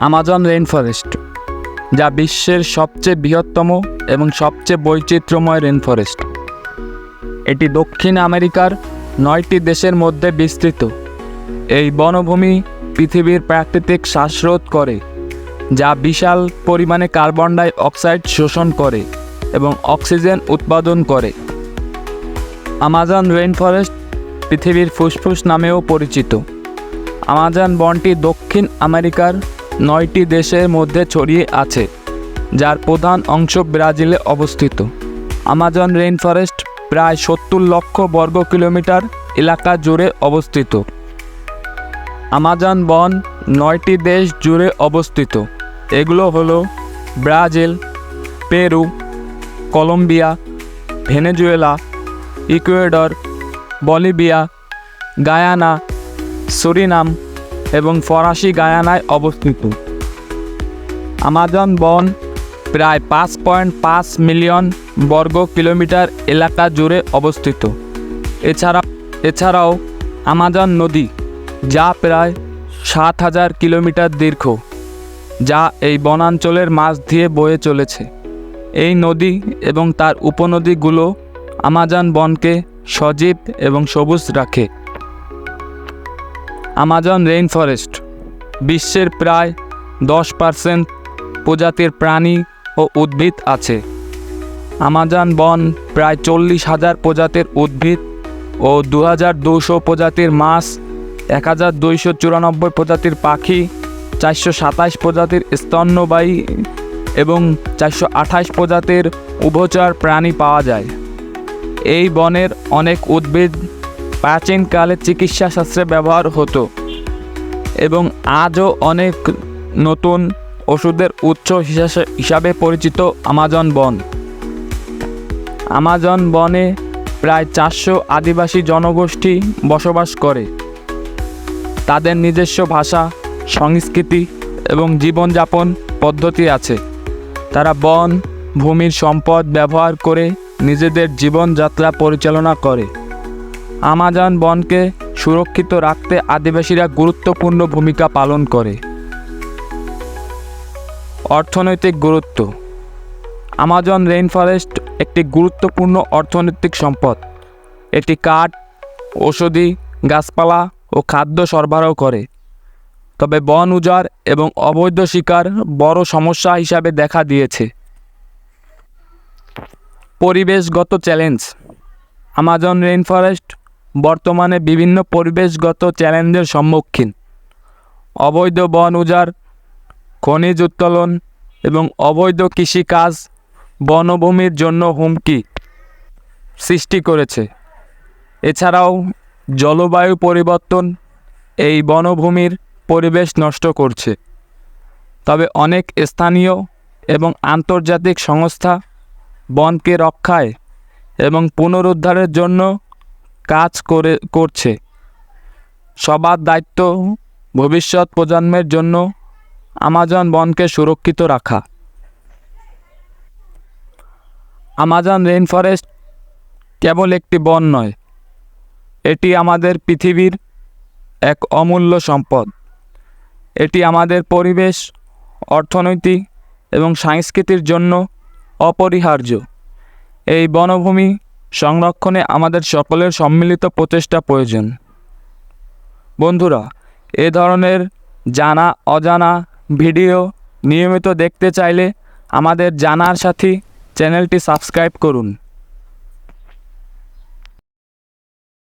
Amazon rainforest, যা বিশ্বের সবচেয়ে বৃহত্তম এবং সবচেয়ে বৈচিত্র্যময় রেইনফরেস্ট। এটি দক্ষিণ আমেরিকার 9টি দেশের মধ্যে বিস্তৃত। এই বনভূমি পৃথিবীর প্রাকৃতিক শ্বাসরোধ করে, যা বিশাল পরিমাণে কার্বন ডাই অক্সাইড শোষণ করে এবং অক্সিজেন উৎপাদন করে। আমাজন রেইনফরেস্ট পৃথিবীর ফুসফুস নামেও পরিচিত। আমাজন বনটি দক্ষিণ আমেরিকার 9টি দেশের মধ্যে ছড়িয়ে আছে, যার প্রধান অংশ ব্রাজিলে অবস্থিত। আমাজন রেইনফরেস্ট প্রায় 70 লক্ষ বর্গ কিলোমিটার এলাকা জুড়ে অবস্থিত। আমাজন বন 9টি দেশ জুড়ে অবস্থিত। এগুলো হলো Brazil, Peru, Colombia, Venezuela, Ecuador, Bolivia, Guyana, Suriname এবং ফরাসি গায়ানায় অবস্থিত। আমাজন বন প্রায় 5.5 মিলিয়ন বর্গ কিলোমিটার এলাকা জুড়ে অবস্থিত। এছাড়াও আমাজন নদী, যা প্রায় 7,000 কিলোমিটার দীর্ঘ, যা এই বনাঞ্চলের মাঝ দিয়ে বয়ে চলেছে। এই নদী এবং তার উপনদীগুলো আমাজন বনকে সজীব এবং সবুজ রাখে। আমাজন রেইনফরেস্ট বিশ্বের প্রায় 10% প্রজাতির প্রাণী ও উদ্ভিদ আছে। আমাজন বন প্রায় 40,000 প্রজাতির উদ্ভিদ ও 2,200 প্রজাতির মাছ, 1,294 প্রজাতির পাখি, 427 প্রজাতির স্তন্যপায়ী এবং 428 প্রজাতির উভচর প্রাণী পাওয়া যায়। এই বনের অনেক উদ্ভিদ প্রাচীনকালে চিকিৎসাশাস্ত্রে ব্যবহার হতো এবং আজও অনেক নতুন ওষুধের উৎস হিসাবে পরিচিত। আমাজন বন, আমাজন বনে প্রায় 400 আদিবাসী জনগোষ্ঠী বসবাস করে। তাদের নিজস্ব ভাষা, সংস্কৃতি এবং জীবনযাপন পদ্ধতি আছে। তারা বন ভূমির সম্পদ ব্যবহার করে নিজেদের জীবনযাত্রা পরিচালনা করে। আমাজন বনকে সুরক্ষিত রাখতে আদিবাসীরা গুরুত্বপূর্ণ ভূমিকা পালন করে। অর্থনৈতিক গুরুত্ব। আমাজন রেইনফরেস্ট একটি গুরুত্বপূর্ণ অর্থনৈতিক সম্পদ। এটি কাঠ, ঔষধি গাছপালা ও খাদ্য সরবরাহ করে। তবে বন উজাড় এবং অবৈধ শিকার বড় সমস্যা হিসাবে দেখা দিয়েছে। পরিবেশগত চ্যালেঞ্জ। আমাজন রেইনফরেস্ট বর্তমানে বিভিন্ন পরিবেশগত চ্যালেঞ্জের সম্মুখীন। অবৈধ বন উজাড়, খনিজ উত্তোলন এবং অবৈধ কৃষিকাজ বনভূমির জন্য হুমকি সৃষ্টি করেছে। এছাড়াও জলবায়ু পরিবর্তন এই বনভূমির পরিবেশ নষ্ট করছে। তবে অনেক স্থানীয় এবং আন্তর্জাতিক সংস্থা বনকে রক্ষায় এবং পুনরুদ্ধারের জন্য কাজ করছে। সবার দায়িত্ব ভবিষ্যৎ প্রজন্মের জন্য আমাজন বনকে সুরক্ষিত রাখা। আমাজন রেইনফরেস্ট কেবল একটি বন নয়, এটি আমাদের পৃথিবীর এক অমূল্য সম্পদ। এটি আমাদের পরিবেশ, অর্থনীতি এবং সংস্কৃতির জন্য অপরিহার্য। এই বনভূমি সংরক্ষণে আমাদের সকলের সম্মিলিত প্রচেষ্টা প্রয়োজন। বন্ধুরা, এ ধরনের জানা অজানা ভিডিও নিয়মিত দেখতে চাইলে আমাদের জানার সাথী চ্যানেলটি সাবস্ক্রাইব করুন।